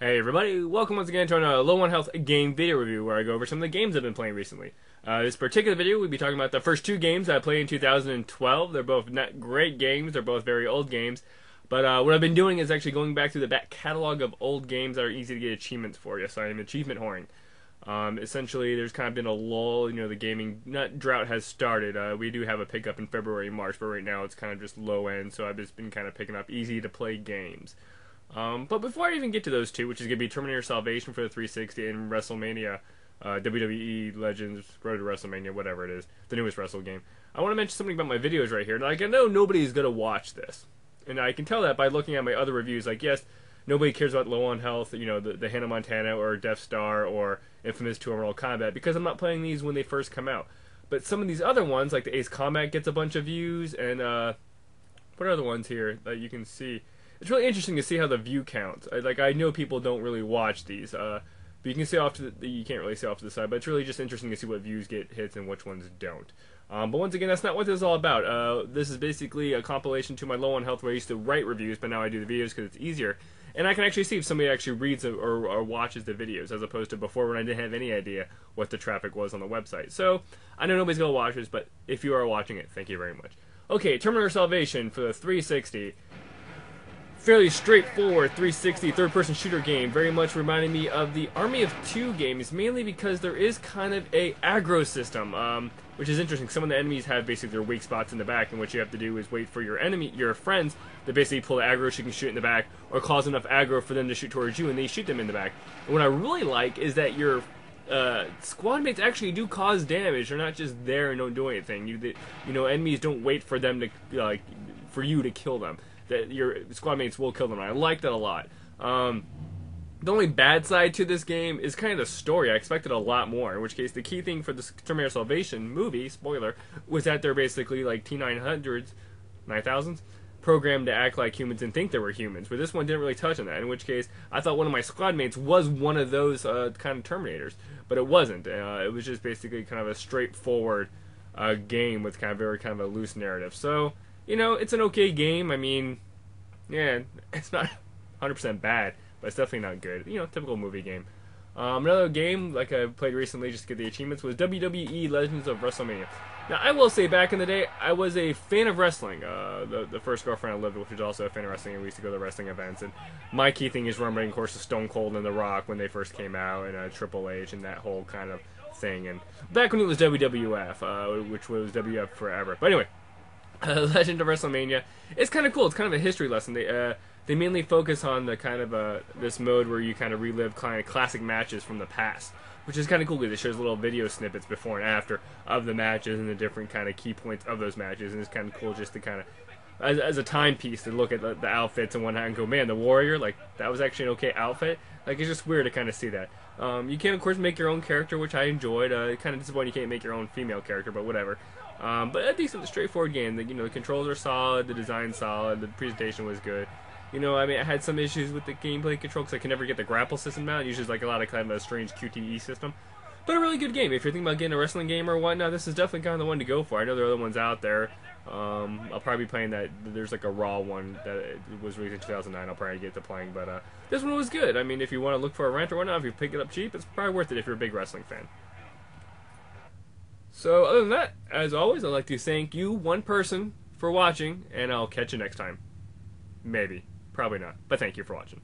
Hey everybody, welcome once again to a low on health game video review where I go over some of the games I've been playing recently. This particular video, we'll be talking about the first two games I played in 2012. They're both not great games, they're both very old games. But what I've been doing is actually going back through the back catalog of old games that are easy to get achievements for. Yes, I am achievement whoring. Essentially, there's kind of been a lull, the gaming drought has started. We do have a pickup in February, March, but right now it's kind of just low end, so I've just been kind of picking up easy to play games. But before I even get to those two, which is going to be Terminator Salvation for the 360 and WrestleMania, WWE Legends, Road to WrestleMania, whatever it is, the newest Wrestle game, I want to mention something about my videos right here. Like, I know nobody's going to watch this, and I can tell that by looking at my other reviews. Like, yes, nobody cares about Low on Health, the Hannah Montana or Death Star or Infamous 2 Mortal Kombat, because I'm not playing these when they first come out. But some of these other ones, like the Ace Combat gets a bunch of views, and what are the ones here that you can see? It's really interesting to see how the view counts. I know people don't really watch these, but you can see off to you can't really see off to the side. But it's really just interesting to see what views get hits and which ones don't. But once again, that's not what this is all about. This is basically a compilation to my Low on Health where I used to write reviews, but now I do the videos because it's easier, and I can actually see if somebody actually reads or watches the videos, as opposed to before when I didn't have any idea what the traffic was on the website. So I know nobody's gonna watch this, but if you are watching it, thank you very much. Okay, Terminator Salvation for the 360. Fairly straightforward 360 third-person shooter game, very much reminding me of the Army of Two games, mainly because there is kind of a aggro system, which is interesting. Some of the enemies have basically their weak spots in the back, and what you have to do is wait for your friends to basically pull the aggro so you can shoot in the back, or cause enough aggro for them to shoot towards you, and they shoot them in the back. And what I really like is that your squad mates actually do cause damage. They're not just there and don't do anything. Enemies don't wait for them to for you to kill them. That your squad mates will kill them. I like that a lot. The only bad side to this game is kind of the story. I expected a lot more, in which case the key thing for the Terminator Salvation movie, spoiler, was that they're basically like T-900s, 9000s, programmed to act like humans and think they were humans. But this one didn't really touch on that, in which case I thought one of my squad mates was one of those kind of Terminators, but it wasn't. It was just basically kind of a straightforward game with kind of a loose narrative. So, it's an okay game. I mean, yeah, it's not 100% bad, but it's definitely not good. Typical movie game. Another game, like I played recently just to get the achievements, was WWE Legends of WrestleMania. Now, I will say, back in the day, I was a fan of wrestling. The first girlfriend I lived with was also a fan of wrestling, and we used to go to wrestling events. And my key thing is remembering, of course, the Stone Cold and The Rock when they first came out, and Triple H and that whole kind of thing. And back when it was WWF, which was WWF forever. But anyway, Legend of WrestleMania. It's kind of cool. It's kind of a history lesson. They mainly focus on the kind of this mode where you kind of relive kind of classic matches from the past, which is kind of cool because it shows little video snippets before and after of the matches and the different kind of key points of those matches, and it's kind of cool just to kind of as a timepiece to look at the outfits and whatnot and go, man, the Warrior, like, that was actually an okay outfit. Like, it's just weird to kind of see that. You can, of course, make your own character, which I enjoyed. Kind of disappointed you can't make your own female character, but whatever. But a decent, straightforward game. The controls are solid, the design's solid, the presentation was good. I had some issues with the gameplay control because I can never get the grapple system down. Usually it's like a lot of kind of a strange QTE system. But a really good game. If you're thinking about getting a wrestling game or whatnot, this is definitely kind of the one to go for. I know there are other ones out there. I'll probably be playing that. There's like a Raw one that was released in 2009. I'll probably get to playing. But this one was good. I mean, if you want to look for a rent or whatnot, if you pick it up cheap, it's probably worth it if you're a big wrestling fan. So, other than that, as always, I'd like to thank you, one person, for watching, and I'll catch you next time. Maybe. Probably not. But thank you for watching.